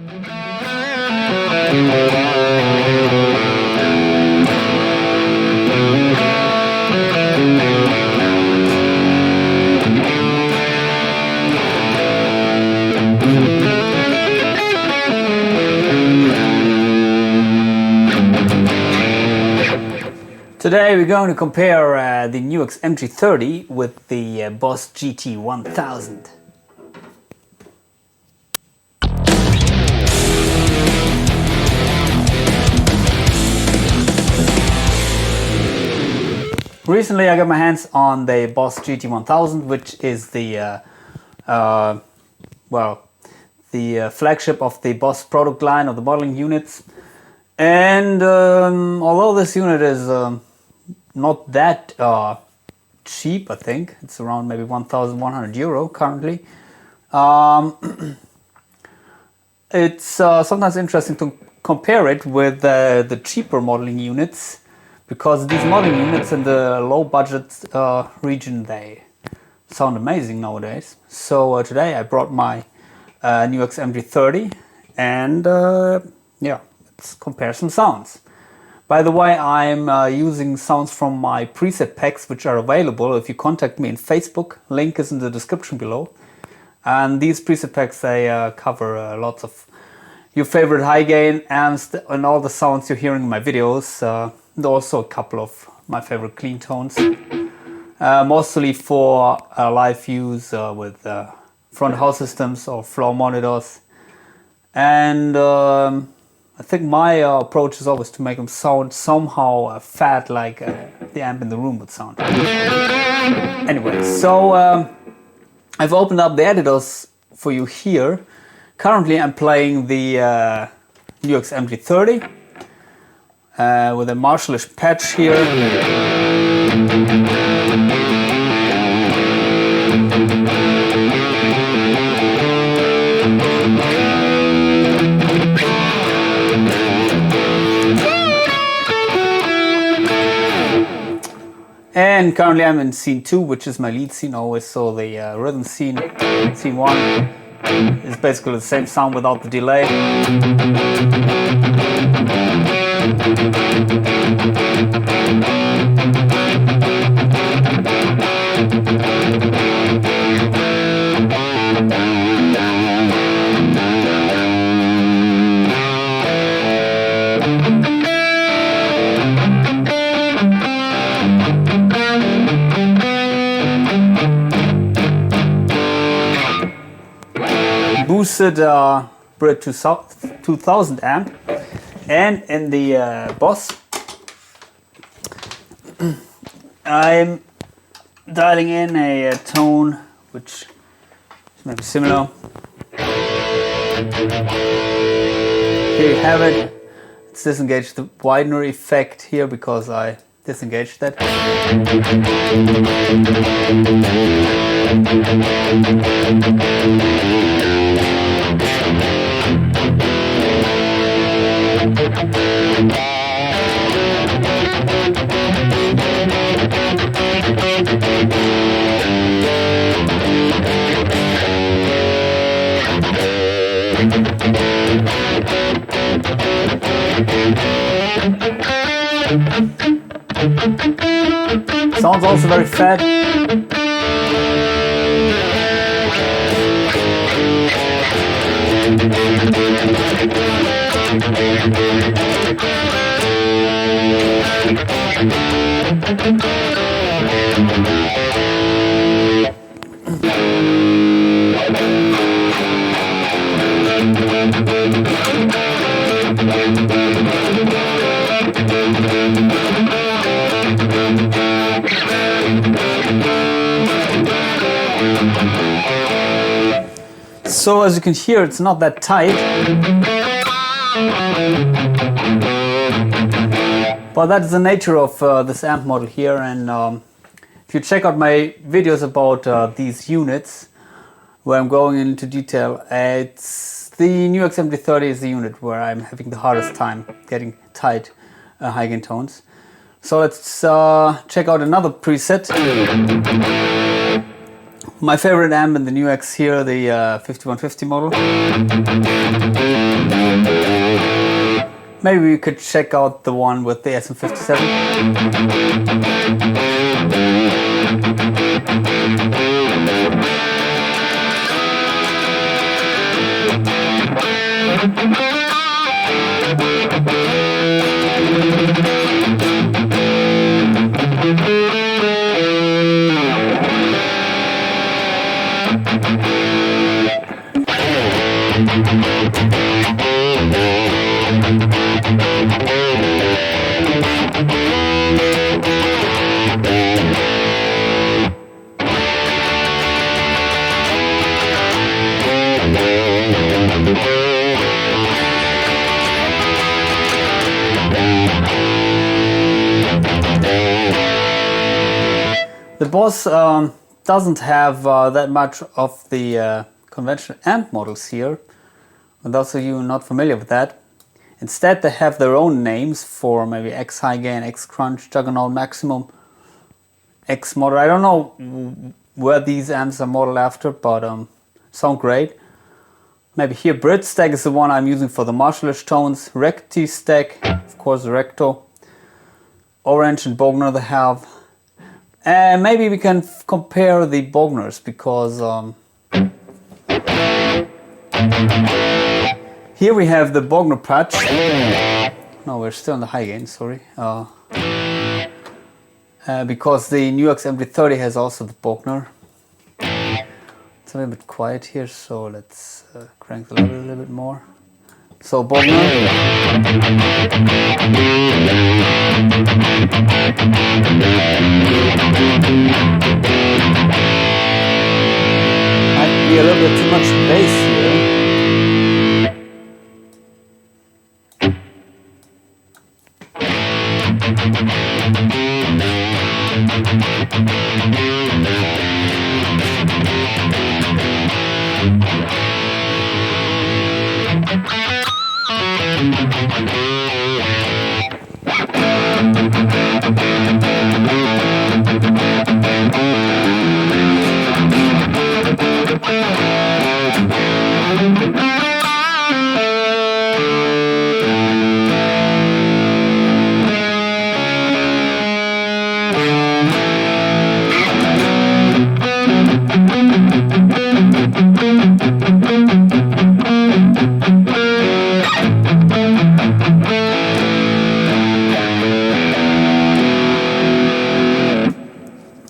Today we're going to compare the NUX MG-30 with the Boss GT-1000. Recently I got my hands on the Boss GT-1000, which is the flagship of the Boss product line of the modeling units. And although this unit is not that cheap, I think it's around maybe 1,100 euro currently. It's sometimes interesting to compare it with the cheaper modeling units, because these modeling units in the low budget region, they sound amazing nowadays. So today I brought my NUX MG-30 and yeah, let's compare some sounds. By the way, I'm using sounds from my preset packs, which are available if you contact me in Facebook. Link is in the description below. And these preset packs, they cover lots of your favorite high gain amps and all the sounds you're hearing in my videos. And also a couple of my favorite clean tones. Mostly for live use with front house systems or floor monitors. And I think my approach is always to make them sound somehow fat, like the amp in the room would sound. Anyway, so I've opened up the editors for you here. Currently I'm playing the NUX MG-30 with a Marshallish patch here. And currently I'm in scene 2, which is my lead scene always, so the rhythm scene, scene 1, is basically the same sound without the delay. Boosted Brit 2000 amp, and in the Boss I'm dialing in a tone which is maybe similar. Here you have it. Let's disengage the widener effect here because I disengaged that. Sounds also very fat. So as you can hear, it's not that tight, but that is the nature of this amp model here. And if you check out my videos about these units, where I'm going into detail, it's the NUX MG-30 is the unit where I'm having the hardest time getting tight high gain tones. So let's check out another preset. My favorite amp in the NUX here, the 5150 model. Maybe we could check out the one with the SM57. The Boss doesn't have that much of the conventional amp models here. For those of you not familiar with that, instead they have their own names for maybe X High Gain, X Crunch, Juggernaut Maximum, X Model. I don't know where these amps are modeled after, but sound great. Maybe here Brit Stack is the one I'm using for the Marshall-ish tones. Recti Stack, of course, Recto. Orange and Bogner they have. And maybe we can compare the Bogners, because here we have the Bogner patch. No, we're still in the high gain, sorry. Because the NUX MG-30 has also the Bogner. It's a little bit quiet here, so let's crank the level a little bit more. So Bogner. Might be a little bit too much bass here.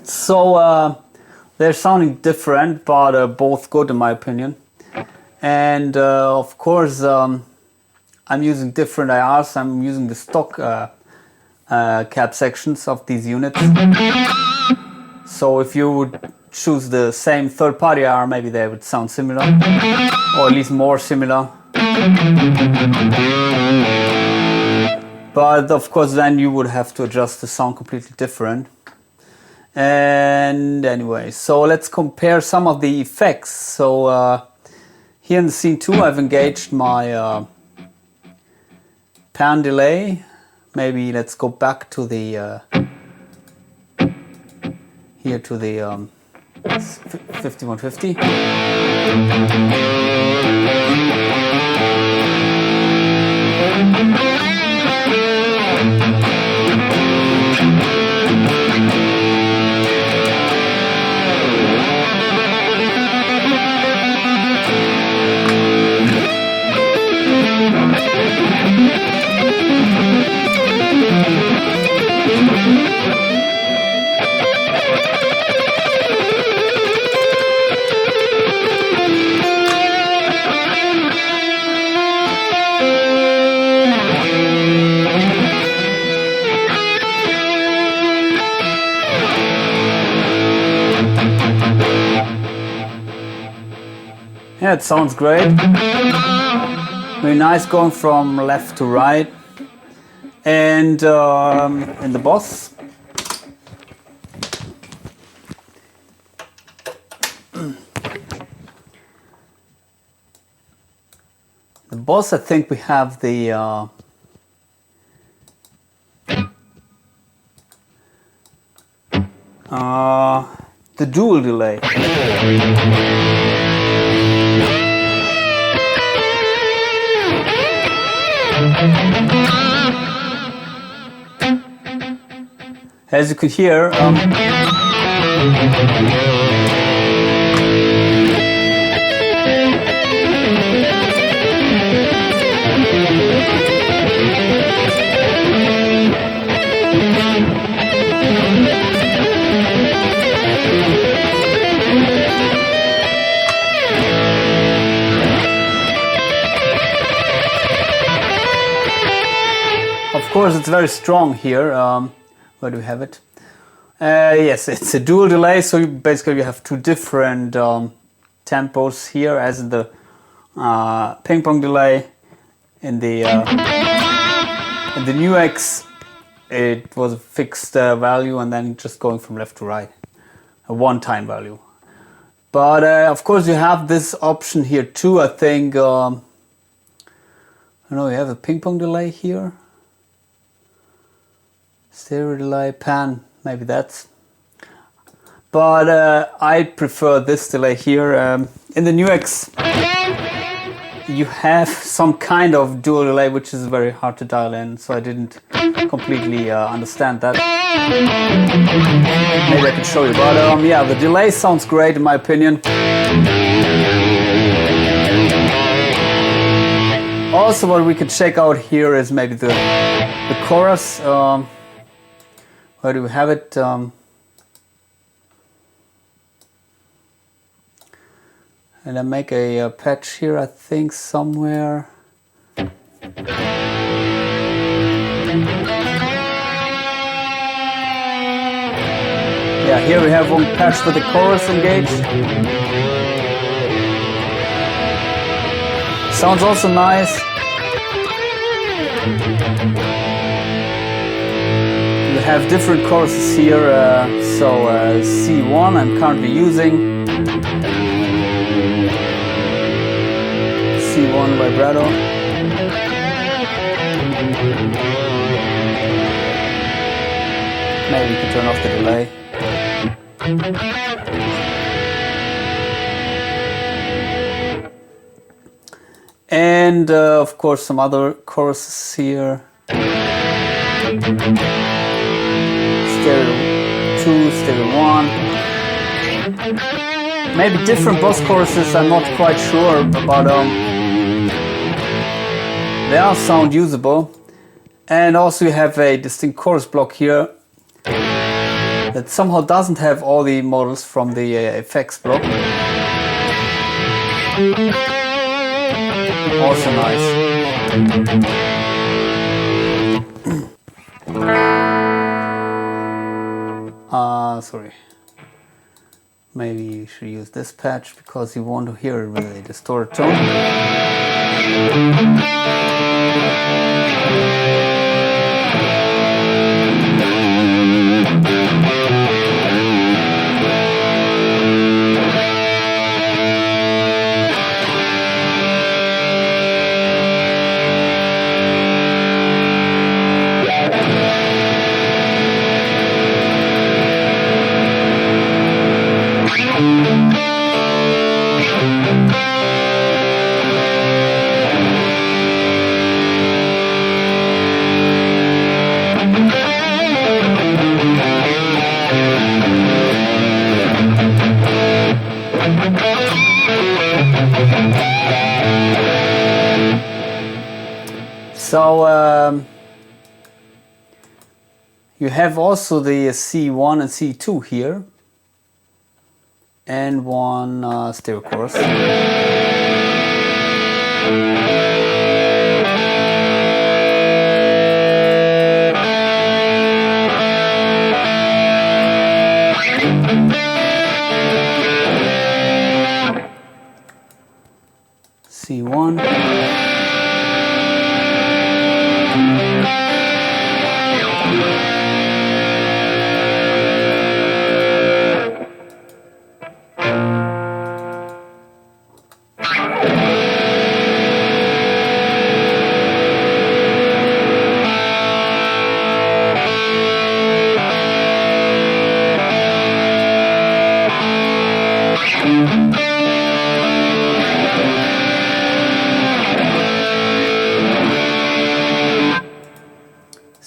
So they're sounding different, but both good in my opinion. And of course, I'm using different IRs. I'm using the stock cap sections of these units. So if you would choose the same third-party IR, maybe they would sound similar, or at least more similar. But of course, then you would have to adjust the sound completely different. And anyway, so let's compare some of the effects. So here in the scene 2, I've engaged my pan delay. Maybe let's go back to the here to the 5150. Yeah, it sounds great. Very nice going from left to right. And in the Boss, I think we have the dual delay. As you could hear, of course it's very strong here. Where do we have it? Yes, it's a dual delay, so basically you have two different tempos here, as in the ping pong delay. In the NUX it was a fixed value, and then just going from left to right, a one-time value. But of course you have this option here too. I think I don't know, you have a ping pong delay here, stereo delay, pan, maybe that's. But I prefer this delay here. In the NUX you have some kind of dual delay, which is very hard to dial in, so I didn't completely understand that. Maybe I can show you, but yeah, the delay sounds great in my opinion. Also, what we could check out here is maybe the chorus. Where do we have it? And I make a patch here, I think, somewhere. Yeah, here we have one patch with the chorus engaged. Sounds also nice. We have different choruses here. So C1 I'm currently using. C1 vibrato. Maybe we can turn off the delay. And of course some other choruses here. Stereo 2, stereo 1. Maybe different bus choruses, I'm not quite sure, but they all sound usable. And also you have a distinct chorus block here that somehow doesn't have all the models from the effects block. Also nice. Sorry. Maybe you should use this patch because you want to hear it with a distorted tone. So you have also the C1 and C2 here, and one stereo chorus. C1.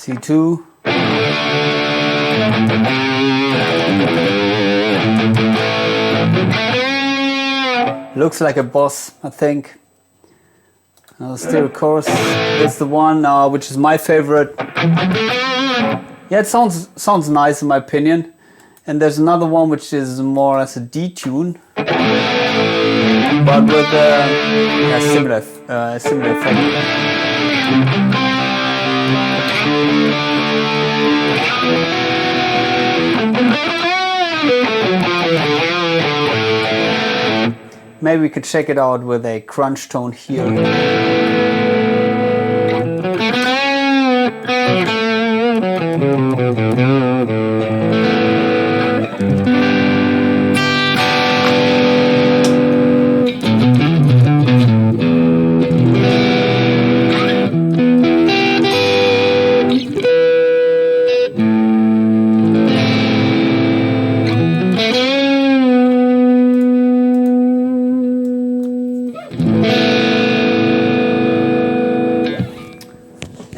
C2. Looks like a boss, I think. Stereo chorus is the one which is my favorite. Yeah, it sounds nice in my opinion. And there's another one which is more as a detune, but with a similar effect. Maybe we could check it out with a crunch tone here.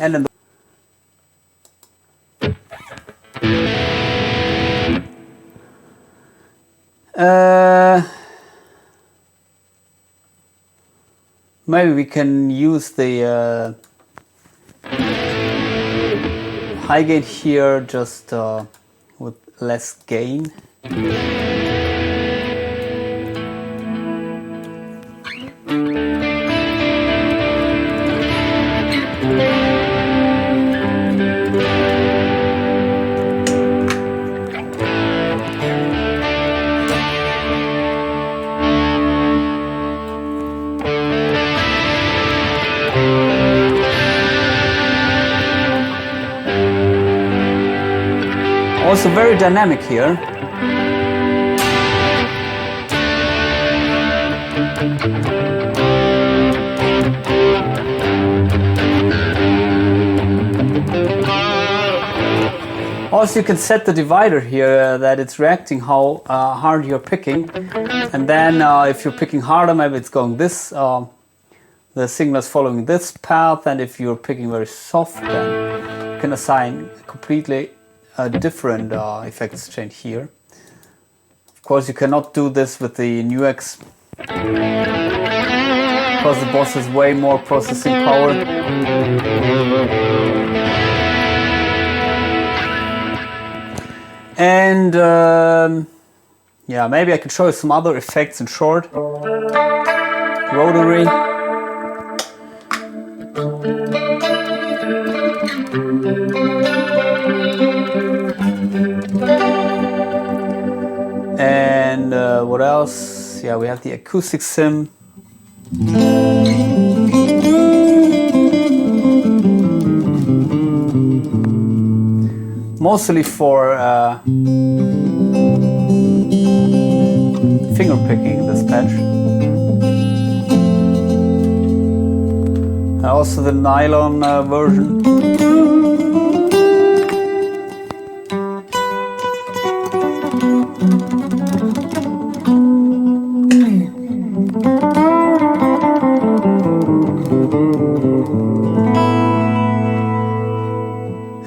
And in maybe we can use the high gain here, just with less gain. Also very dynamic here. Also you can set the divider here that it's reacting how hard you're picking, and then if you're picking harder, maybe it's going this, the signal is following this path, and if you're picking very soft, then you can assign completely a different effects chain here. Of course you cannot do this with the NUX because the boss has way more processing power. And yeah, maybe I could show you some other effects in short. Rotary. And what else? Yeah, we have the acoustic sim. Mostly for finger picking, this patch. Also the nylon version.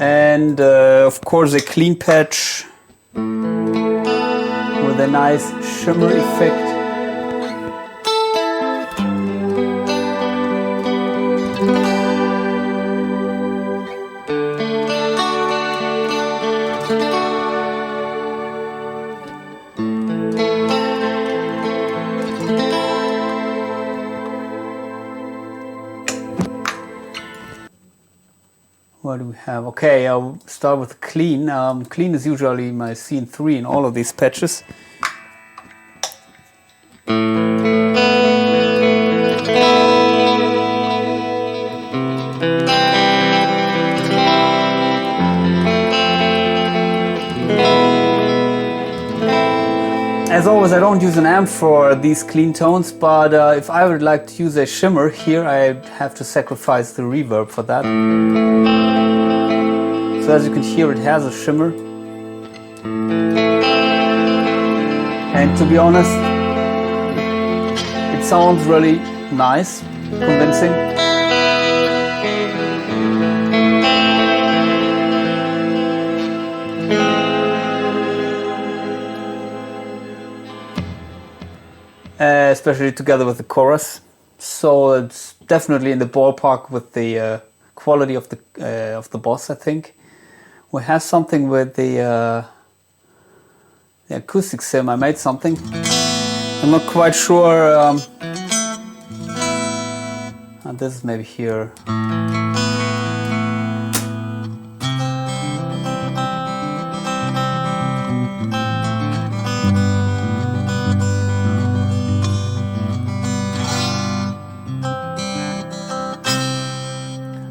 And of course a clean patch with a nice shimmer effect. What do we have? Okay, I'll start with clean. Clean is usually my scene 3 in all of these patches. As always, I don't use an amp for these clean tones, but if I would like to use a shimmer here, I have to sacrifice the reverb for that. So as you can hear, it has a shimmer. And to be honest, it sounds really nice, convincing. especially together with the chorus. So it's definitely in the ballpark with the quality of the Boss, I think. We have something with the acoustic sim. I made something. I'm not quite sure. And this is maybe here.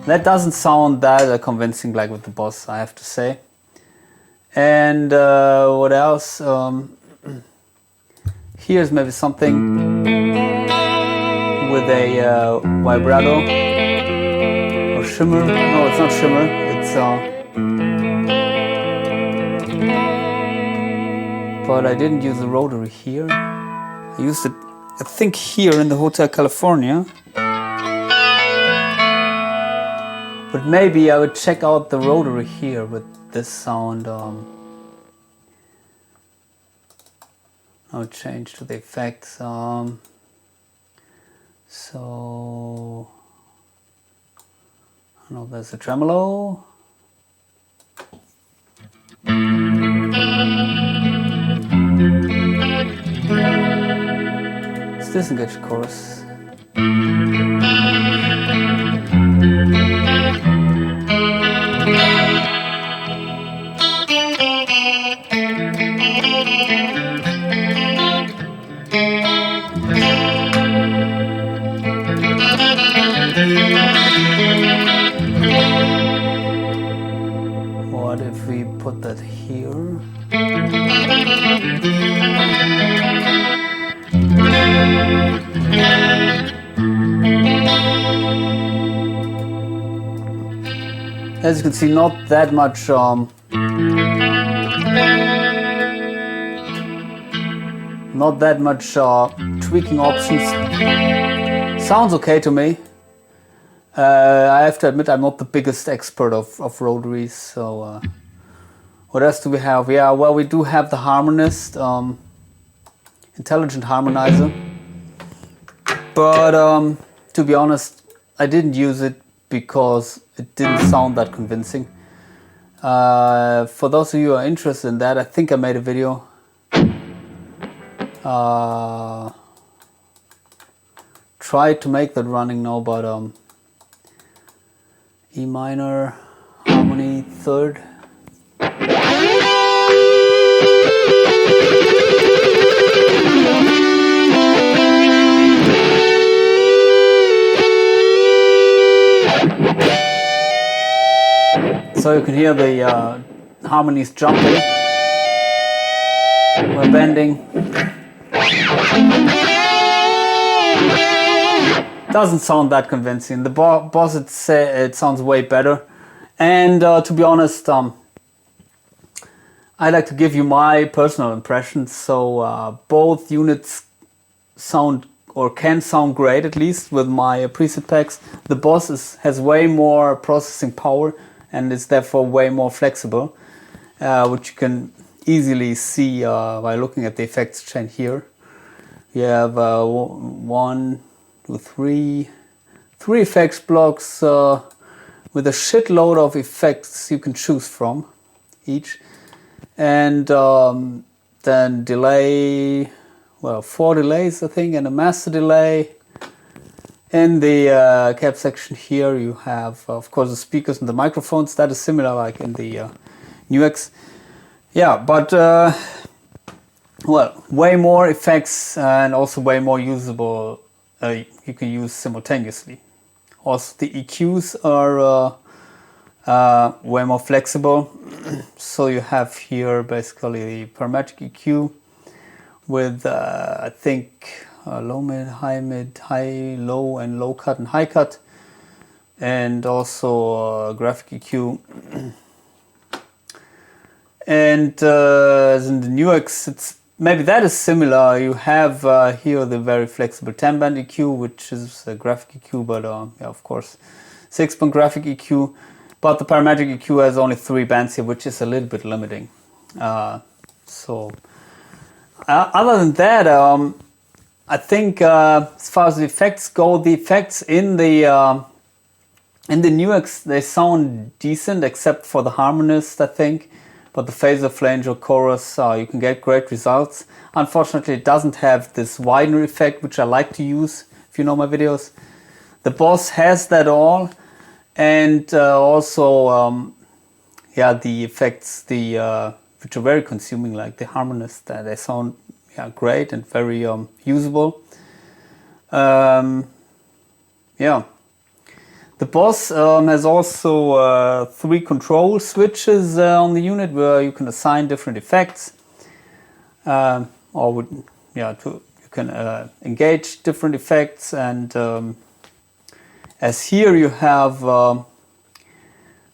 That doesn't sound that convincing like with the Boss, I have to say. And what else? Here's maybe something with a vibrato or shimmer. No, it's not shimmer. It's but I didn't use the rotary here. I used it, I think, here in the Hotel California. But maybe I would check out the rotary here with this sound. I'll change to the effects. So, I know there's a tremolo. It's disengaged chorus. What if we put that here? As you can see, not that much tweaking options. Sounds okay to me. I have to admit I'm not the biggest expert of rotaries, so what else do we have? Yeah, well, we do have the harmonist, intelligent harmonizer, but to be honest, I didn't use it because it didn't sound that convincing. For those of you who are interested in that, I think I made a video. Tried to make that running now, but E minor, harmony, third. So you can hear the harmonies jumping. We're bending. Doesn't sound that convincing. The Boss, it sounds way better. And to be honest, I like to give you my personal impressions. So both units sound, or can sound great, at least with my preset packs. The Boss has way more processing power and is therefore way more flexible, which you can easily see by looking at the effects chain here. You have 1, 2, 3 effects blocks with a shitload of effects you can choose from each, and then delay, well, 4 delays I think, and a master delay. In the cab section here you have of course the speakers and the microphones. That is similar like in the NUX. Yeah, but well, way more effects and also way more usable. You can use simultaneously. Also the EQs are way more flexible. So you have here basically the parametric EQ with I think low mid, high, low, and low cut and high cut, and also graphic EQ. And as in the NUX, it's maybe that is similar. You have here the very flexible 10-band EQ, which is a graphic EQ, but yeah, of course 6-band graphic EQ. But the parametric EQ has only 3 bands here, which is a little bit limiting. So other than that, I think as far as the effects go, the effects in the NUX, they sound decent except for the harmonist, I think. But the phaser, flange or chorus, you can get great results. Unfortunately, it doesn't have this widener effect, which I like to use if you know my videos. The Boss has that all, and also yeah, the effects, which are very consuming, like the harmonist, they sound great and very usable. Yeah. The Boss has also 3 control switches on the unit where you can assign different effects, you can engage different effects. And as here you have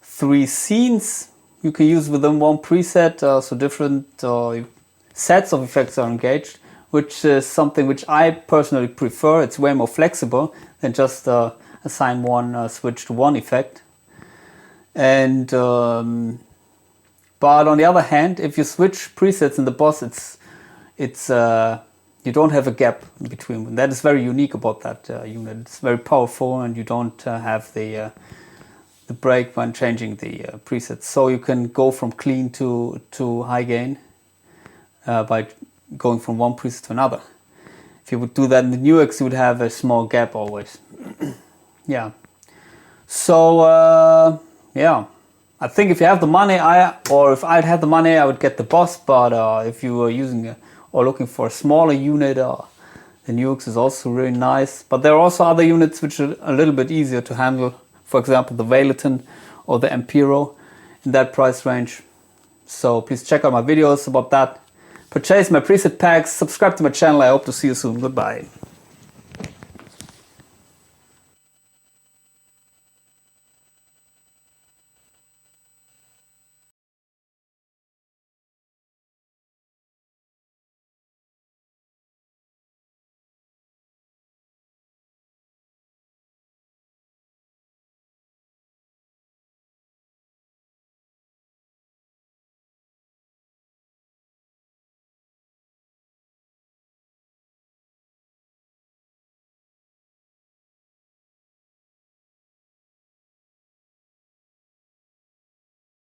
3 scenes you can use within one preset, so different sets of effects are engaged, which is something which I personally prefer. It's way more flexible than just assign one switch to one effect. And but on the other hand, if you switch presets in the Boss, it's you don't have a gap in between them. That is very unique about that unit. It's very powerful, and you don't have the break when changing the presets. So you can go from clean to high gain by going from one preset to another. If you would do that in the NUX, you would have a small gap always. Yeah. So yeah, I think if you have the money, if I'd had the money, I would get the Boss. But if you were using or looking for a smaller unit, the NUX is also really nice. But there are also other units which are a little bit easier to handle. For example, the Valeton or the Ampero in that price range. So please check out my videos about that. Purchase my preset packs, subscribe to my channel. I hope to see you soon. Goodbye.